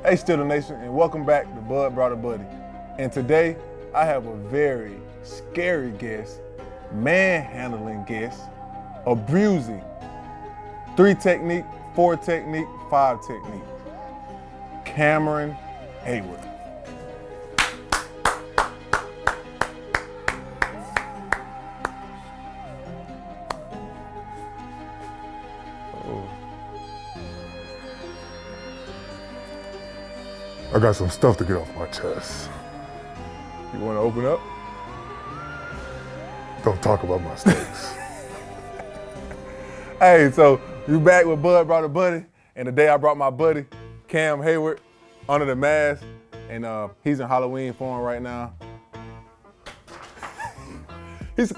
Hey, Student Nation, and welcome back to Bud Brought a Buddy. And today, I have a very scary guest, manhandling guest, abusing, 3 technique, 4 technique, 5 technique, Cameron Heyward. I got some stuff to get off my chest. You want to open up? Don't talk about my mistakes. Hey, so you back with Bud Brought a Buddy, and today I brought my buddy, Cam Heyward, under the mask, and he's in Halloween form right now.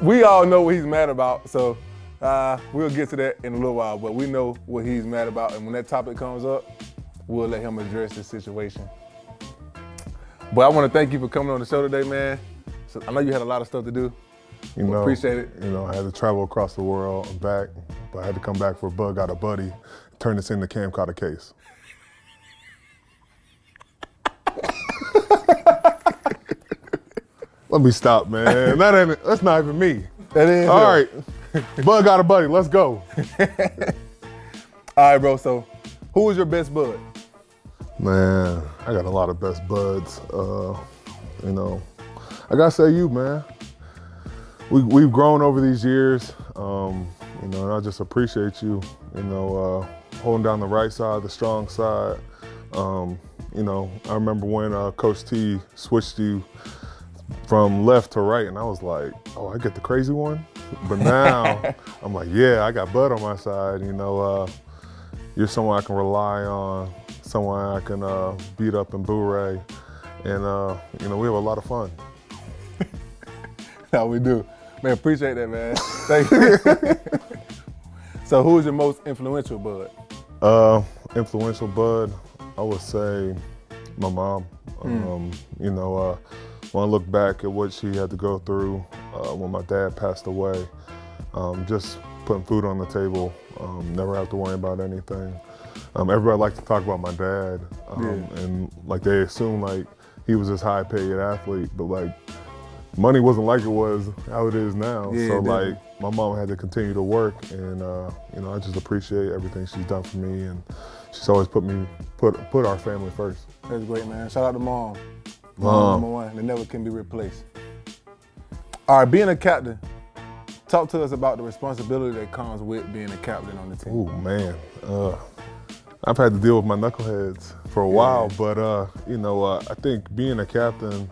We all know what he's mad about, so we'll get to that in a little while, but we know what he's mad about, and when that topic comes up, we'll let him address the situation. But I want to thank you for coming on the show today, man. So I know you had a lot of stuff to do. Appreciate it. I had to travel across the world and back, but I had to come back for Bud Got a Buddy, turn this into Cam Caught a Case. Let me stop, man. That's not even me. That is all right. Bud Got a Buddy, let's go. All right, bro, so who was your best bud? Man, I got a lot of best buds. I gotta say you, man. We've grown over these years, and I just appreciate you, holding down the right side, the strong side. I remember when Coach T switched you from left to right, and I was like, oh, I get the crazy one? But now, I'm like, yeah, I got Bud on my side, you're someone I can rely on, someone I can beat up and boo-ray, and we have a lot of fun. Yeah, we do. Man, appreciate that, man. Thank you. So who was your most influential bud? Influential bud, I would say my mom. When I look back at what she had to go through when my dad passed away, just putting food on the table, never have to worry about anything. Everybody likes to talk about my dad, and like they assume like he was this high paid athlete, but like money wasn't like it was how it is now. Yeah, so like my mom had to continue to work, and I just appreciate everything she's done for me, and she's always put our family first. That's great, man. Shout out to mom. Mom, number one, they never can be replaced. All right, being a captain, talk to us about the responsibility that comes with being a captain on the team. Oh man, I've had to deal with my knuckleheads for a while, but I think being a captain,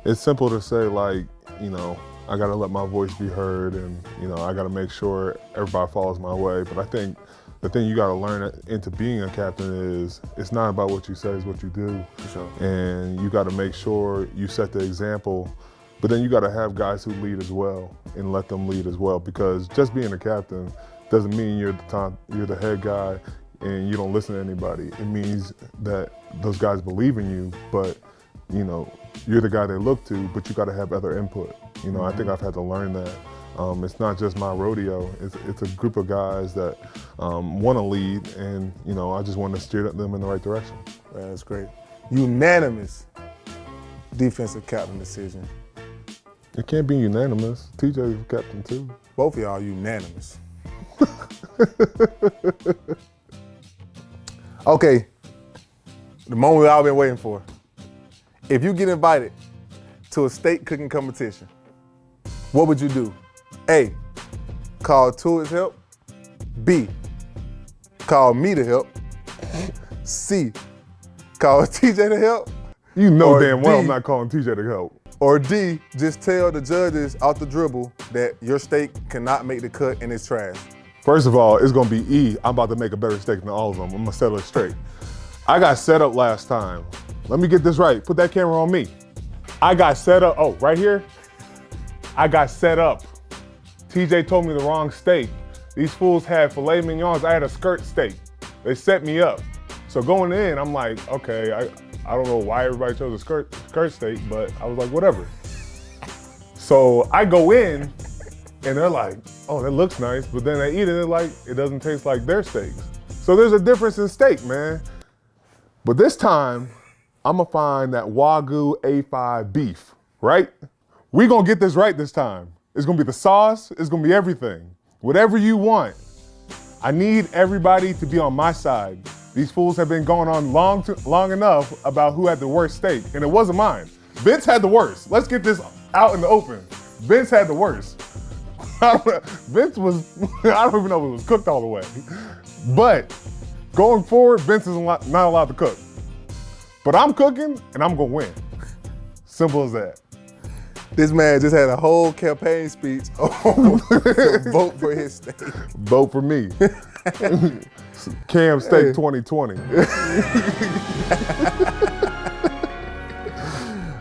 it's simple to say like, I gotta let my voice be heard, and I gotta make sure everybody follows my way. But I think the thing you gotta learn into being a captain is it's not about what you say, it's what you do. For sure. And you gotta make sure you set the example, but then you gotta have guys who lead as well and let them lead as well, because just being a captain doesn't mean you're the head guy and you don't listen to anybody. It means that those guys believe in you, but you're the guy they look to, but you gotta have other input. I think I've had to learn that. It's not just my rodeo, it's a group of guys that want to lead, and I just want to steer them in the right direction. Man, that's great. Unanimous defensive captain decision. It can't be unanimous. TJ's captain too. Both of y'all unanimous. Okay, the moment we've all been waiting for. If you get invited to a state cooking competition, what would you do? A, call Towards help. B, call me to help. C, call TJ to help. You know Or damn well D, I'm not calling TJ to help. Or D, just tell the judges off the dribble that your steak cannot make the cut and it's trash. First of all, it's gonna be E. I'm about to make a better steak than all of them. I'm gonna settle it straight. I got set up last time. Let me get this right. Put that camera on me. I got set up, oh, right here? I got set up. TJ told me the wrong steak. These fools had filet mignons. I had a skirt steak. They set me up. So going in, I'm like, okay, I don't know why everybody chose a skirt steak, but I was like, whatever. So I go in, and they're like, oh, that looks nice, but then they eat it, and they're like, it doesn't taste like their steaks. So there's a difference in steak, man. But this time, I'm gonna find that Wagyu A5 beef, right? We gonna get this right this time. It's gonna be the sauce, it's gonna be everything. Whatever you want. I need everybody to be on my side. These fools have been going on long enough about who had the worst steak, and it wasn't mine. Vince had the worst. Let's get this out in the open. Vince had the worst. Vince was, I don't even know if it was cooked all the way. But going forward, Vince is not allowed to cook. But I'm cooking, and I'm gonna win. Simple as that. This man just had a whole campaign speech to vote for his steak. Vote for me. Cam Steak 2020.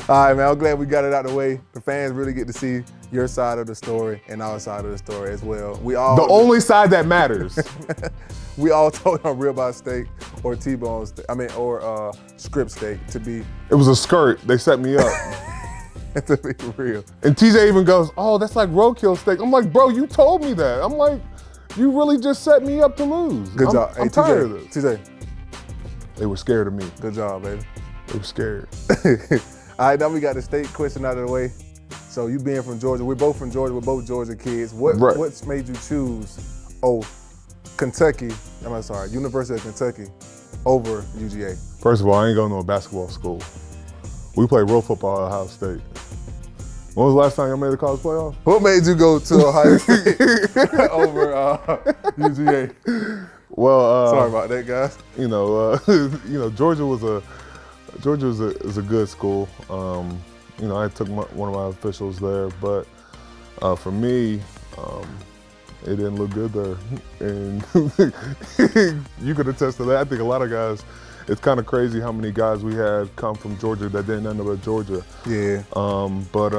All right, man, I'm glad we got it out of the way. The fans really get to see your side of the story and our side of the story as well. The only side that matters. We all told him ribeye steak or T-bone steak, or strip steak to be. It was a skirt, they set me up. To be real. And TJ even goes, oh, that's like roadkill steak. I'm like, bro, you told me that. I'm like, you really just set me up to lose. Good job. I'm tired of this. TJ. They were scared of me. Good job, baby. They were scared. All right, now we got the state question out of the way. So you being from Georgia, we're both from Georgia, we're both Georgia kids. What's made you choose, University of Kentucky over UGA? First of all, I ain't going to a basketball school. We play real football at Ohio State. When was the last time y'all made the college playoff? What made you go to Ohio State over UGA? Well, sorry about that, guys. Georgia is a good school. I took one of my officials there, but for me, it didn't look good there. And you could attest to that. I think a lot of guys, it's kind of crazy how many guys we had come from Georgia that didn't end up at Georgia. Yeah. But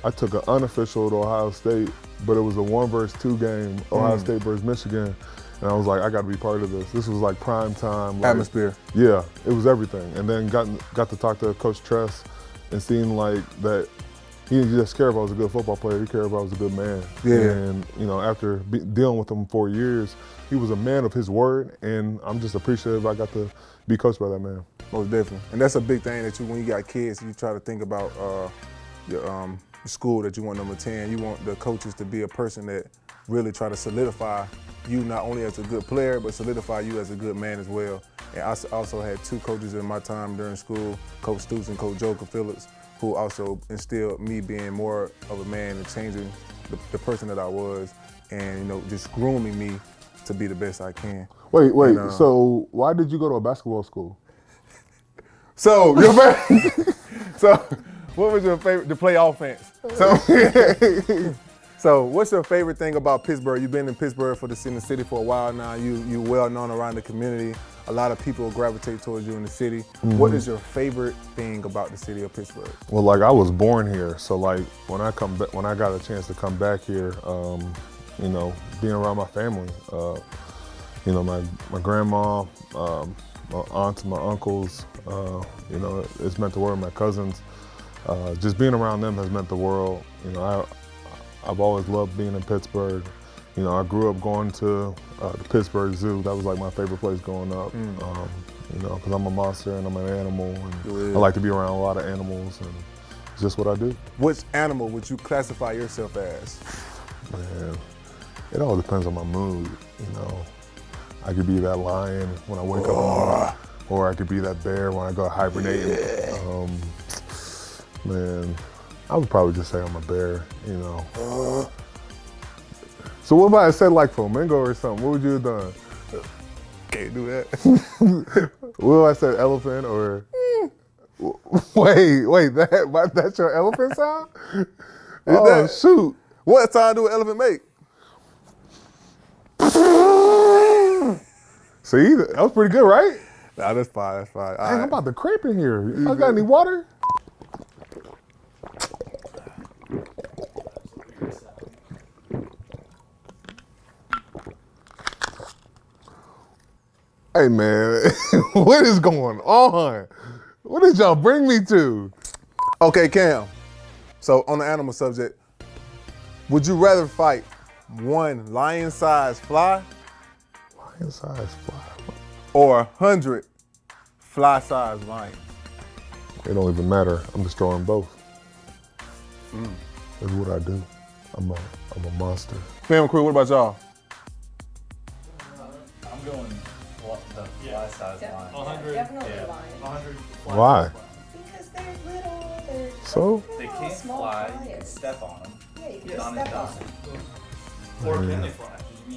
I took an unofficial to Ohio State, but it was a 1-versus-2 game, Ohio State versus Michigan. And I was like, I got to be part of this. This was like prime time. Atmosphere. Yeah, it was everything. And then got to talk to Coach Tress and seeing like that he didn't just care if I was a good football player, he cared if I was a good man. Yeah. And after dealing with him for years, he was a man of his word, and I'm just appreciative I got to be coached by that man. Most definitely. And that's a big thing that when you got kids, you try to think about your school that you want them to attend. You want the coaches to be a person that really try to solidify you not only as a good player, but solidify you as a good man as well. And I also had 2 coaches in my time during school, Coach Stoops and Coach Joker Phillips, who also instilled me being more of a man and changing the person that I was, and just grooming me to be the best I can. Wait. So why did you go to a basketball school? So what was your favorite to play offense? So what's your favorite thing about Pittsburgh? You've been in Pittsburgh in the city for a while now. You well known around the community. A lot of people gravitate towards you in the city. Mm-hmm. What is your favorite thing about the city of Pittsburgh? Well, I was born here, so when I got a chance to come back here, being around my family, my grandma, my aunts, my uncles, it's meant the world. My cousins, just being around them has meant the world. I've always loved being in Pittsburgh. I grew up going to the Pittsburgh Zoo. That was like my favorite place growing up. Because I'm a monster and I'm an animal, and I like to be around a lot of animals, and it's just what I do. Which animal would you classify yourself as? Man, it all depends on my mood. I could be that lion when I wake up, or I could be that bear when I go hibernating. Yeah. Man, I would probably just say I'm a bear. So what if I said like flamingo or something? What would you have done? Can't do that. What if I said elephant or? Wait, that's your elephant sound? Shoot. What sound do an elephant make? See, that was pretty good, right? Nah, that's fine. Hey, I'm about to crepe in here. I got any water? Hey man, what is going on? What did y'all bring me to? Okay, Cam. So on the animal subject, would you rather fight one lion-sized fly? Lion-sized fly? Or 100 fly-sized lions? It don't even matter. I'm destroying both. That's what I do. I'm a monster. Film crew, what about y'all? I'm going the fly-sized lion. 100. Definitely Yeah. lion. 100. Why? Because they're little, they're So? They little, can't small fly. You can lions. step on them. Yeah, you can Get just on and step on done. them. Or can they fly? You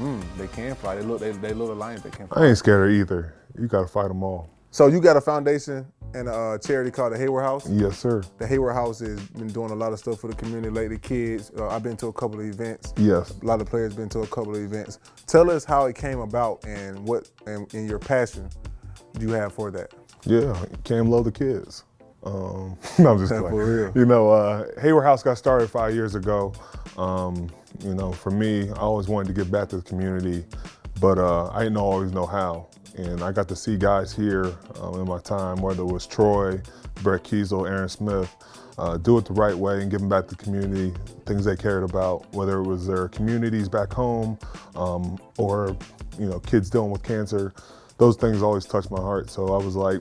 mean They can fly. They little lions. They can fly. I ain't scared of either. You gotta fight them all. So you got a foundation and a charity called the Hayward House. Yes, sir. The Hayward House has been doing a lot of stuff for the community lately. Kids, I've been to a couple of events. Yes. A lot of players been to a couple of events. Tell us how it came about and what and your passion you have for that. Yeah, Cam love the kids. No, I'm just playing. For real. You know, Hayward House got started 5 years ago. You know, for me, I always wanted to give back to the community, but I didn't always know how. And I got to see guys here in my time, whether it was Troy, Brett Kiesel, Aaron Smith, do it the right way and give back to the community, things they cared about, whether it was their communities back home or, you know, kids dealing with cancer. Those things always touched my heart. So I was like,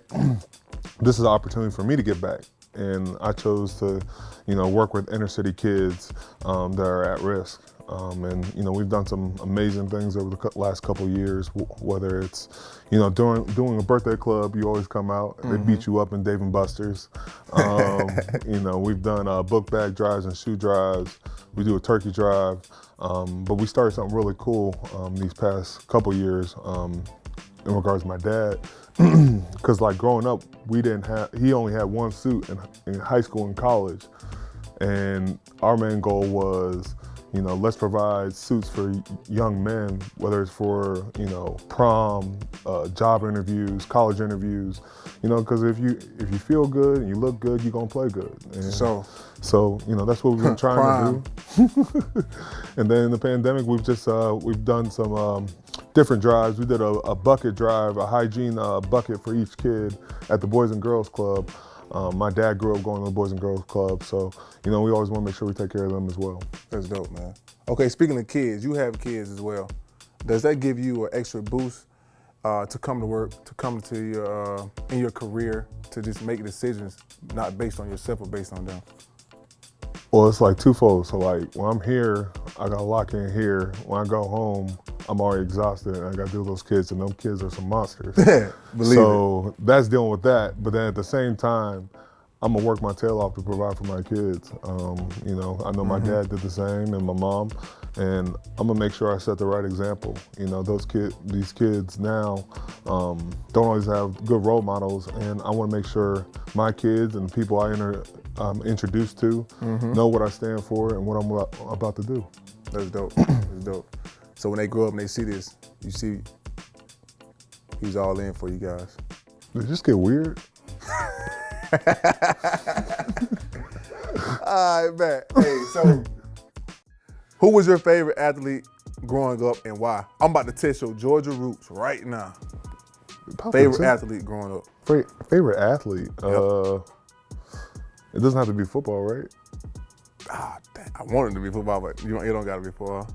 this is an opportunity for me to give back. And I chose to, you know, work with inner city kids that are at risk. And, you know, we've done some amazing things over the last couple of years, whether it's, you know, doing a birthday club, you always come out, they beat you up in Dave & Buster's. You know, we've done book bag drives and shoe drives. We do a turkey drive. But we started something really cool these past couple years in regards to my dad. Because like growing up, he only had one suit in high school and college. And our main goal was, you know, let's provide suits for young men, whether it's for, you know, prom, job interviews, college interviews, you know, because if you feel good and you look good, you're gonna play good. And so, you know, that's what we've been trying to do. And then in the pandemic, we've done some different drives. We did a bucket drive, a hygiene bucket for each kid at the Boys and Girls Club. My dad grew up going to the Boys and Girls Club, so, you know, we always want to make sure we take care of them as well. That's dope, man. Okay, speaking of kids, you have kids as well. Does that give you an extra boost to come to work, to come to your in your career, to just make decisions not based on yourself but based on them? Well, it's like twofold. So like when I'm here, I got to lock in here. When I go home, I'm already exhausted and I got to deal with those kids, and them kids are some monsters. So that's dealing with that. But then at the same time, I'm gonna work my tail off to provide for my kids. You know, I know my dad did the same and my mom, and I'm gonna make sure I set the right example. You know, these kids now don't always have good role models, and I wanna make sure my kids and the people I'm introduced to know what I stand for and what I'm about to do. That's dope. That's dope. So when they grow up and they see this, you see he's all in for you guys. Did it just get weird? All right, man. Hey, so who was your favorite athlete growing up and why? I'm about to test your Georgia roots right now. Favorite athlete growing up? Favorite athlete? It doesn't have to be football, right? Ah, dang, I wanted to be football, but it don't gotta be football.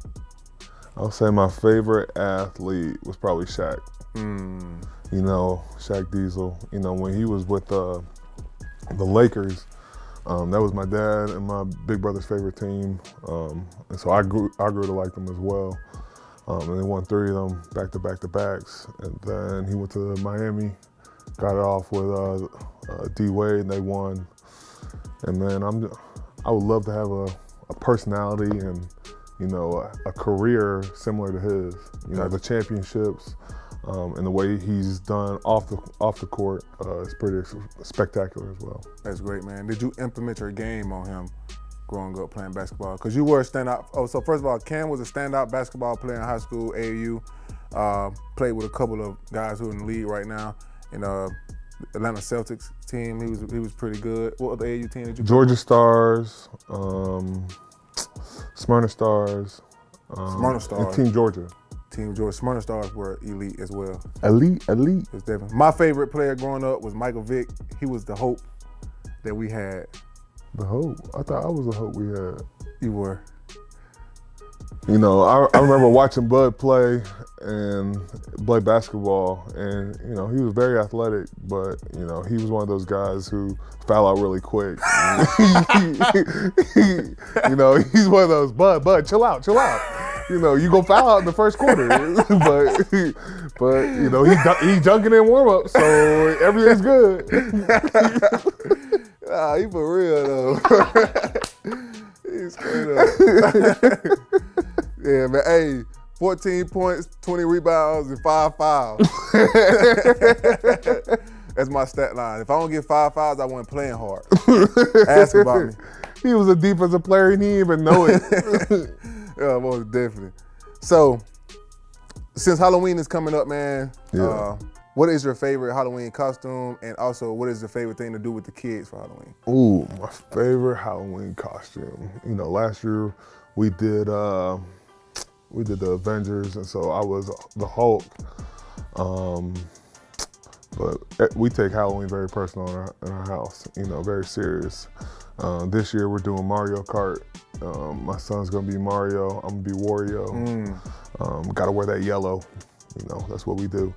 I'll say my favorite athlete was probably Shaq. You know, Shaq Diesel. You know, when he was with the Lakers, that was my dad and my big brother's favorite team. And so I grew to like them as well. And they won 3 of them back-to-backs. And then he went to Miami, got it off with D-Wade, and they won. And man, I would love to have a personality and, you know, a career similar to his. You know, the championships and the way he's done off the court is pretty spectacular as well. That's great, man. Did you implement your game on him growing up playing basketball? Because you were a standout. Oh, so first of all, Cam was a standout basketball player in high school, AAU. Played with a couple of guys who are in the league right now. In Atlanta Celtics team, he was pretty good. What other AAU team did you play? Georgia Stars, Smyrna Stars. Smyrna Stars. And Team Georgia. Team Georgia. Smyrna Stars were elite as well. Elite. It's definitely. My favorite player growing up was Michael Vick. He was the hope that we had. The hope? I thought I was the hope we had. You were. You know, I remember watching Bud play basketball, and you know, he was very athletic, but you know, he was one of those guys who foul out really quick. You know, he's one of those, Bud, chill out. You know, you go foul out in the first quarter, but you know, he's dunking in warm up, so everything's good. Nah, he for real though. He's straight up. Yeah, man. Hey, 14 points, 20 rebounds, and 5 fouls. That's my stat line. If I don't get 5 fouls, I wasn't playing hard. Ask about me. He was a defensive player and he didn't even know it. Yeah, most definitely. So, since Halloween is coming up, man, what is your favorite Halloween costume? And also, what is your favorite thing to do with the kids for Halloween? Ooh, my favorite Halloween costume. You know, last year we did the Avengers, and so I was the Hulk. But we take Halloween very personal in our house, you know, very serious. This year we're doing Mario Kart. My son's gonna be Mario, I'm gonna be Wario. Gotta wear that yellow, you know, that's what we do.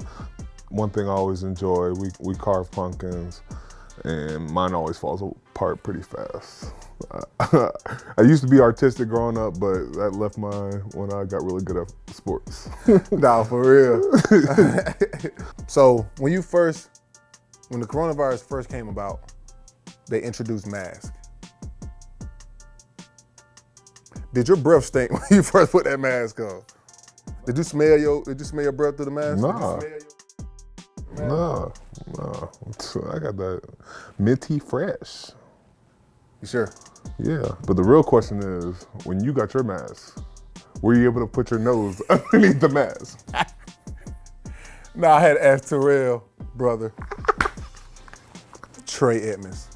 One thing I always enjoy, we carve pumpkins, and mine always falls apart pretty fast. I used to be artistic growing up, but that left mine when I got really good at sports. Nah, for real. So when the coronavirus first came about, they introduced masks. Did your breath stink when you first put that mask on? Did you smell your breath through the mask? Nah. I got that minty fresh. You sure? Yeah, but the real question is, when you got your mask, were you able to put your nose underneath the mask? Nah, I had to ask Terrell, brother. Trey Edmonds.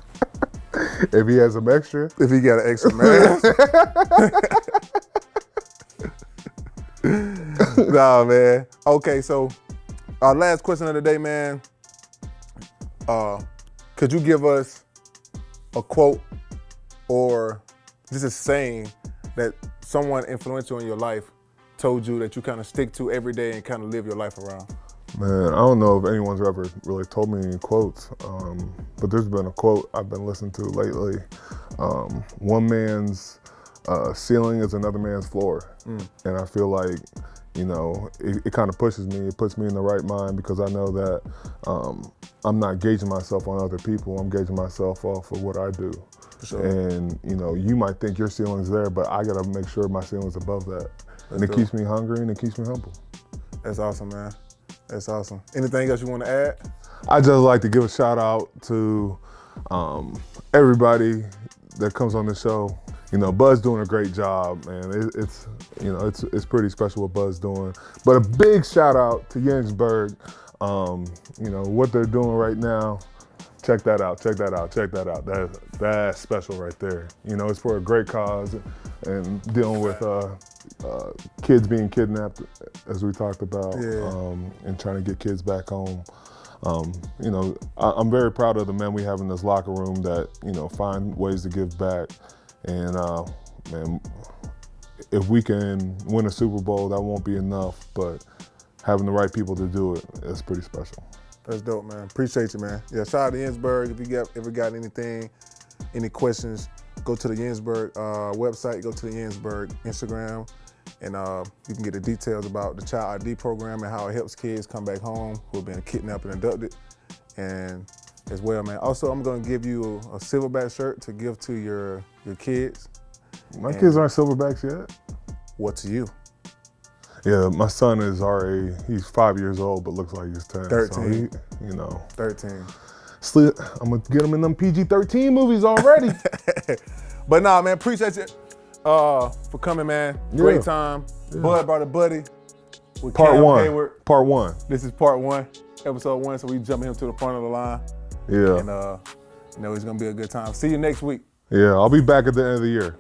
If he has some extra? If he got an extra mask. Nah, man. Okay, so our last question of the day, man. Could you give us a quote or just a saying that someone influential in your life told you that you kind of stick to every day and kind of live your life around? Man, I don't know if anyone's ever really told me any quotes, but there's been a quote I've been listening to lately. One man's ceiling is another man's floor. And I feel like, you know, it kind of pushes me. It puts me in the right mind because I know that I'm not gauging myself on other people. I'm gauging myself off of what I do. For sure. And, you know, you might think your ceiling's there, but I got to make sure my ceiling's above that. And it keeps me hungry and it keeps me humble. That's awesome, man. That's awesome. Anything else you want to add? I just like to give a shout out to everybody that comes on the show. You know, Bud's doing a great job, man. It's pretty special what Bud's doing. But a big shout out to Jensburg. You know, what they're doing right now, check that out. That's special right there. You know, it's for a great cause and dealing with kids being kidnapped, as we talked about, and trying to get kids back home. You know, I'm very proud of the men we have in this locker room that, you know, find ways to give back. And man, if we can win a Super Bowl, that won't be enough, but having the right people to do it is pretty special. That's dope, man. Appreciate you, man. Yeah, shout out to Jensburg. If you ever got anything, any questions, go to the Jensburg website, go to the Jensburg Instagram, and you can get the details about the Child ID program and how it helps kids come back home who have been kidnapped and abducted. And as well, man. Also, I'm gonna give you a silverback shirt to give to your kids. My kids aren't silverbacks yet. What to you? Yeah, my son is already, he's 5 years old, but looks like he's 10. 13. So he, you know. 13. I'm gonna get him in them PG-13 movies already. But nah, man, appreciate you for coming, man. Great time. Yeah. Bud brought a buddy with Cameron Heyward. Part one. This is part one, episode 1, so we jumping him to the front of the line. Yeah. And you know, it's gonna be a good time. See you next week. Yeah, I'll be back at the end of the year.